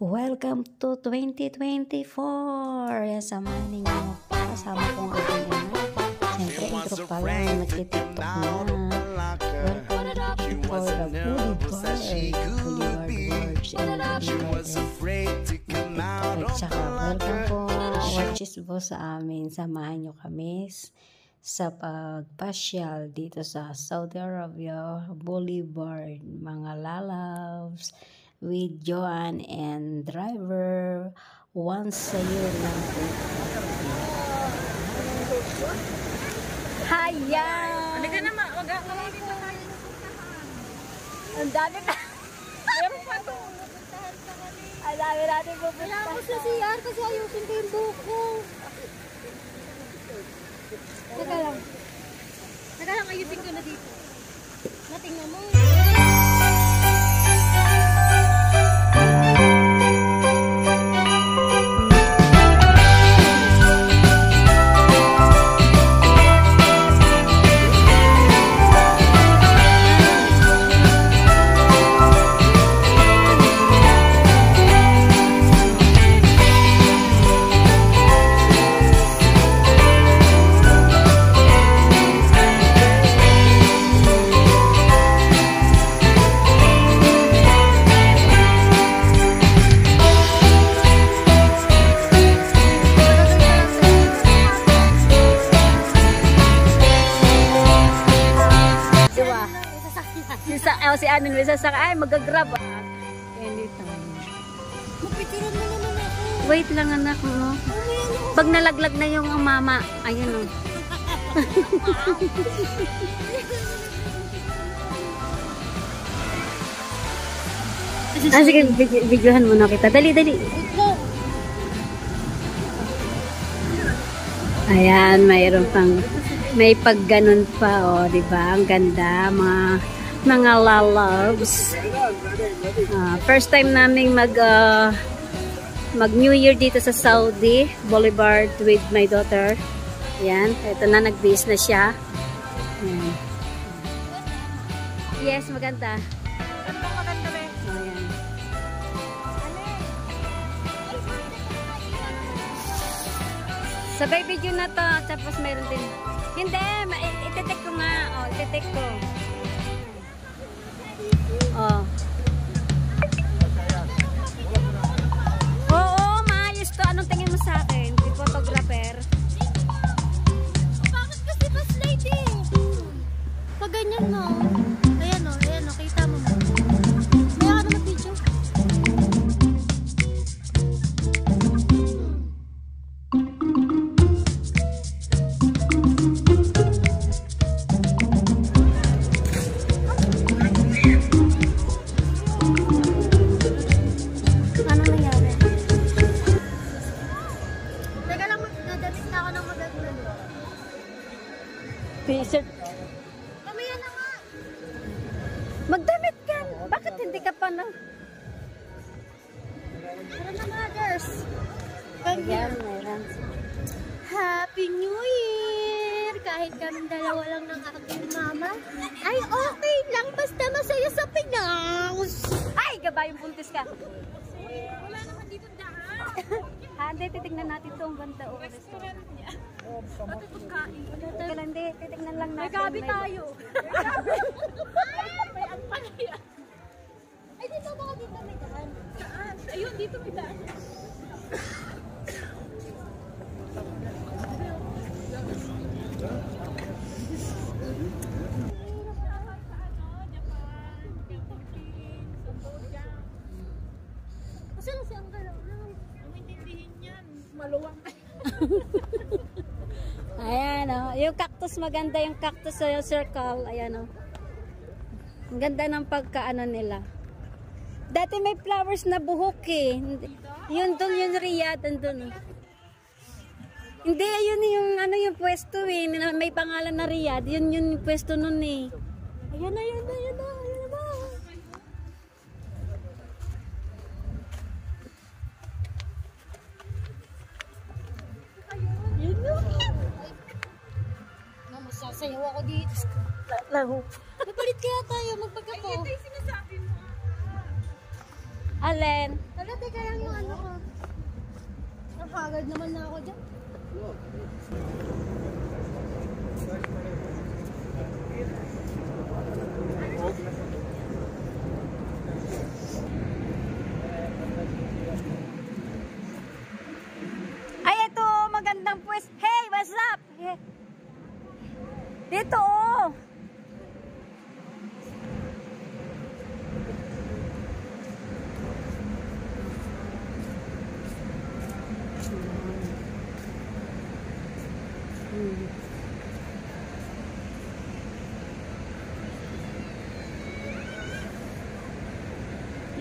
Welcome to 2024! Yan, samahan ninyo kasama kong aking anak. Siyempre, intro pa lang, nagtitiktok na. Welcome for the Boulevard Words and at saka welcome po, watches po sa amin. Samahan nyo kami sa pagpasyal dito sa Saudi Arabia Boulevard, mga lalabs, with Joan and driver. Once a year lang po. Hayan! Ano ka naman? Wag ka dito tayo. Ang dami na. Meron pa to. Ang dami natin pupunta. Kaya ako sa CR kasi ayusin ko yung buko. Teka lang. Teka lang, ayusin ko na dito. Natingnan mo. Si Anin, may sasakay, ay magagrab. Anytime. Magpitiran mo naman ako. Wait lang anak mo. Pag nalaglag na yung mama, ayun o. Sige, videohan mo na kita. Dali, dali. Ayan, mayroon pang, may pagganon pa, o, diba? Ang ganda, mga lalabs. First time namin mag New Year dito sa Saudi Boulevard with my daughter. Ayan, ito na, nag-base na siya. Ayan. Yes, maganda. Maganda ba? Ayan. Sabay video na to, tapos mayroon din. Hindi, ititik ko nga. O, ititik ko. Oh. Oo, maayos to. Anong tingin mo sa akin? Si photographer. Bakit kasi pa sliding? Pag ganyan mo. Ayan o, kita mo na. Maya ka na mag-video. T-shirt. Mamaya na nga. Magdamit ka. Bakit hindi ka pa na? Meron na mothers. Ayan, meron. Happy New Year! Kahit kaming dalawa lang ng aking mama, ay okay lang basta masaya sa Pinas. Ay, gaba yung buntis ka. Wala naman dito daan. Hindi, titignan natin itong ganda o restaurant. Pati pagkain. Teka lang, hindi. Titignan lang natin. May gabi tayo. May ampalaya. Ay, dito baka dito may daan. Saan? Ayun, dito may daan. Kasi lang si Uncle Ronald. Ang intindihin yan. Maluwang. Ayan o. Yung cactus, maganda yung cactus sa circle. Ayan o. Ang ganda ng pagkaano nila. Dati may flowers na buhok eh. Yun doon, yung Riyadh. Andun. Hindi, yun yung, ano, yung pwesto eh. May pangalan na Riyadh. Yun yung pwesto nun eh. Ayan na, ayan na, ayan na. Ayan na. Yun na. Masasayaw ako dito. Napalit kaya tayo magpagkapo. Ay, ito yung sinasabi mo. Allen. Hala, teka lang yung ano ko. Ang hagad naman na ako dyan. Ay, ito, magandang pues. Hey, what's up? Hey. Dito, oh.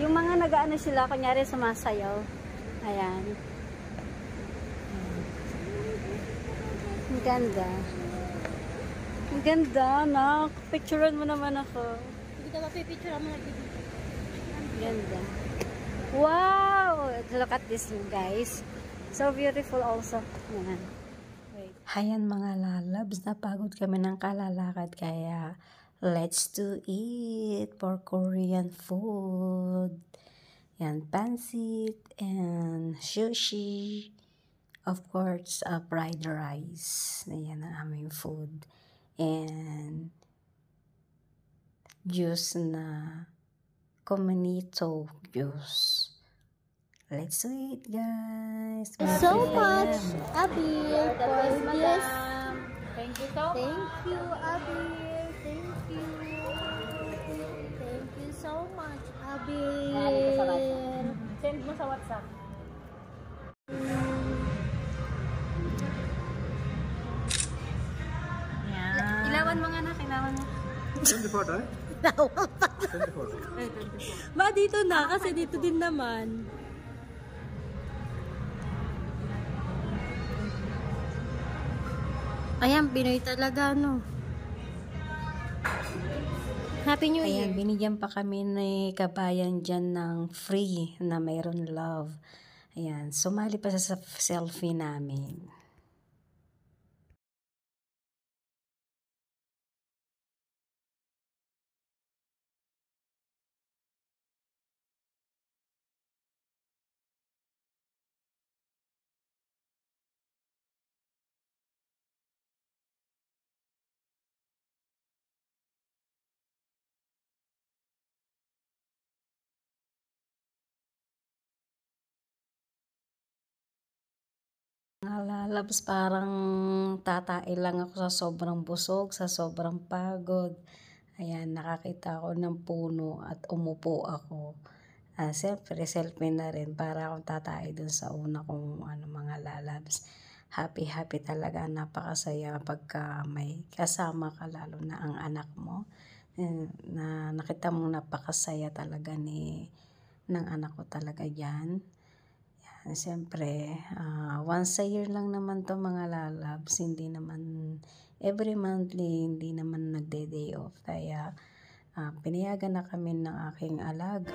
Yung mga nag-ano sila, kunyari sumasayaw. Ayan. Ang ganda. Ang ganda, anak. Picturean mo naman ako. Hindi ka mapipicture ang mga dito. Ganda. Wow! Look at this, guys. So beautiful also. Ayan. Wait. Hayan mga lalabs, napagod kami ng kalalakad kaya let's do it for Korean food. Yan, pancit and sushi. Of course, fried rice. Ayan ang aming food. And juice na Comanito juice. Let's do it, guys. So much, Abir, for this. Thank you so much. Thank you, Abir. Thank you. Thank you so much, Abir. Send mo sa WhatsApp. Yan. Ilawan mo nga na, ilawan mo. Send the photo, eh? Send the photo. Ba, dito na, kasi dito din naman. Ayan, Pinoy talaga, no? Happy New Year. Ayan, binigyan pa kami ni kabayan dyan ng free na mayroon love. Ayan, sumali pa sa selfie namin. Mga lalabs, parang tatae lang ako sa sobrang busog, sa sobrang pagod. Ayan, nakakita ako ng puno at umupo ako. Siyempre, selfie na rin para akong tatae dun sa una kong mga lalabs. Happy talaga, napakasaya pagka may kasama ka, lalo na ang anak mo. Na nakita mong napakasaya talaga ng anak ko talaga yan. Siyempre, once a year lang naman to mga lalabs, hindi naman every monthly, hindi naman nagde-day off. Kaya pinayagan na kami ng aking alaga.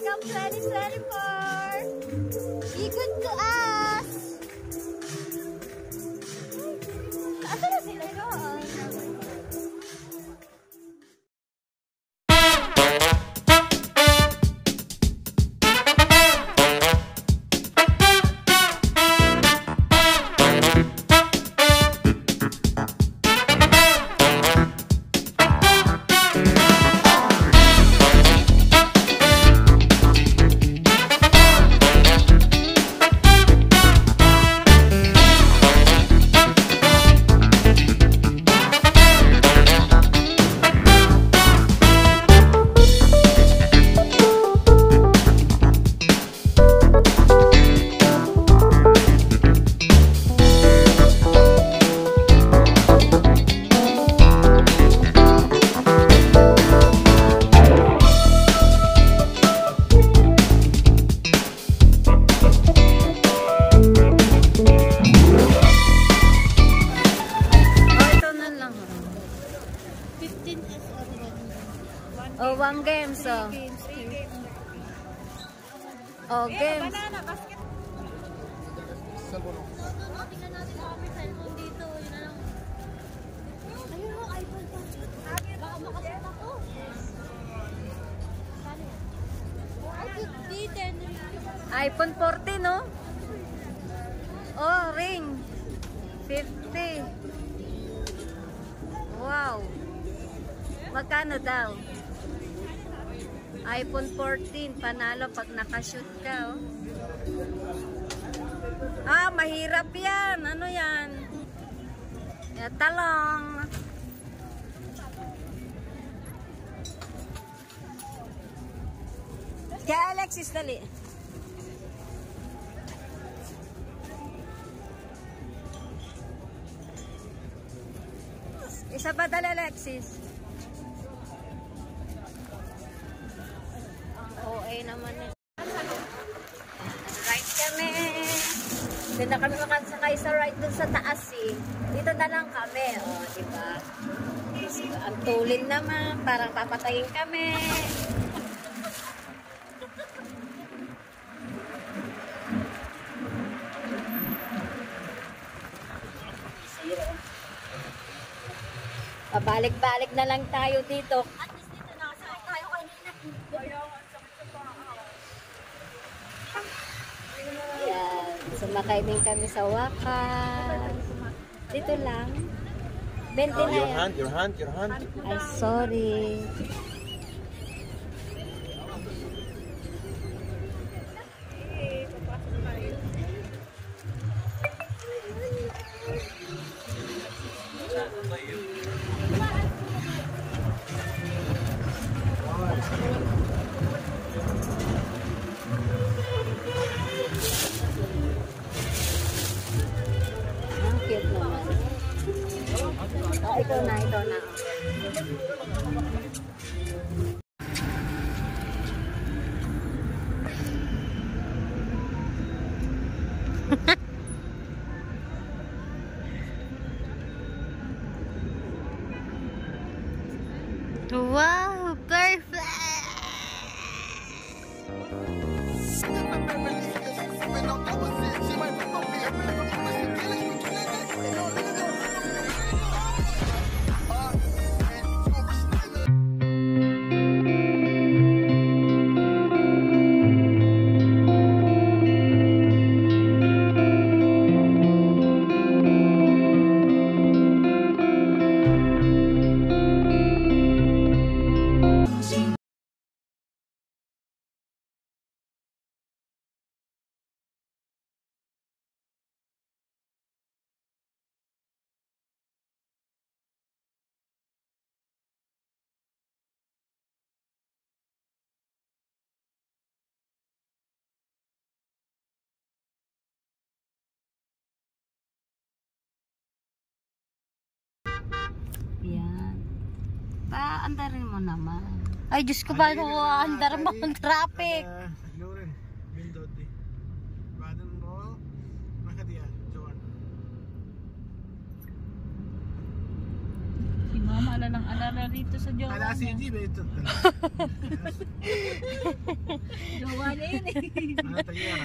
Welcome 2024! Be good to us! Asa na sila doon? Oh, one games, oh. Oh, games. Tingnan natin kung may cellphone dito. Yun na lang. Ayun o, iPhone pa. Baka makasot ako. iPhone 14, no? Oh, ring. 50. Wow. Magkano daw? iPhone 14, panalo pag nakashoot ka, oh. Ah, mahirap yan. Ano yan? Yan, talong. Kaya Alexis, dali. Isa ba dali, Alexis? OA naman eh. Ride kami. Doon na kami makasakay sa ride dun sa taas eh. Dito na lang kami. O, oh, diba? Ang tulin naman. Parang papatayin kami. Pabalik-balik na lang tayo dito. At least dito nakasakay tayo kanina. Yan. Sumakay din kami sa wakas. Dito lang. 20 na yan. Your hand. Ay, sorry. Ang cute naman. Oh, ito na. Wow, perfect! Yan. Paandarin mo naman. Ay, Diyos ko, paano ko andar mo ang traffic? Nuren, Bindoti. Badan roll, Makadia, Joan. Si Mama wala nang alala rito sa jowa Kada si niya. G, ba ito? Jowa niya yun eh. Ano tayo?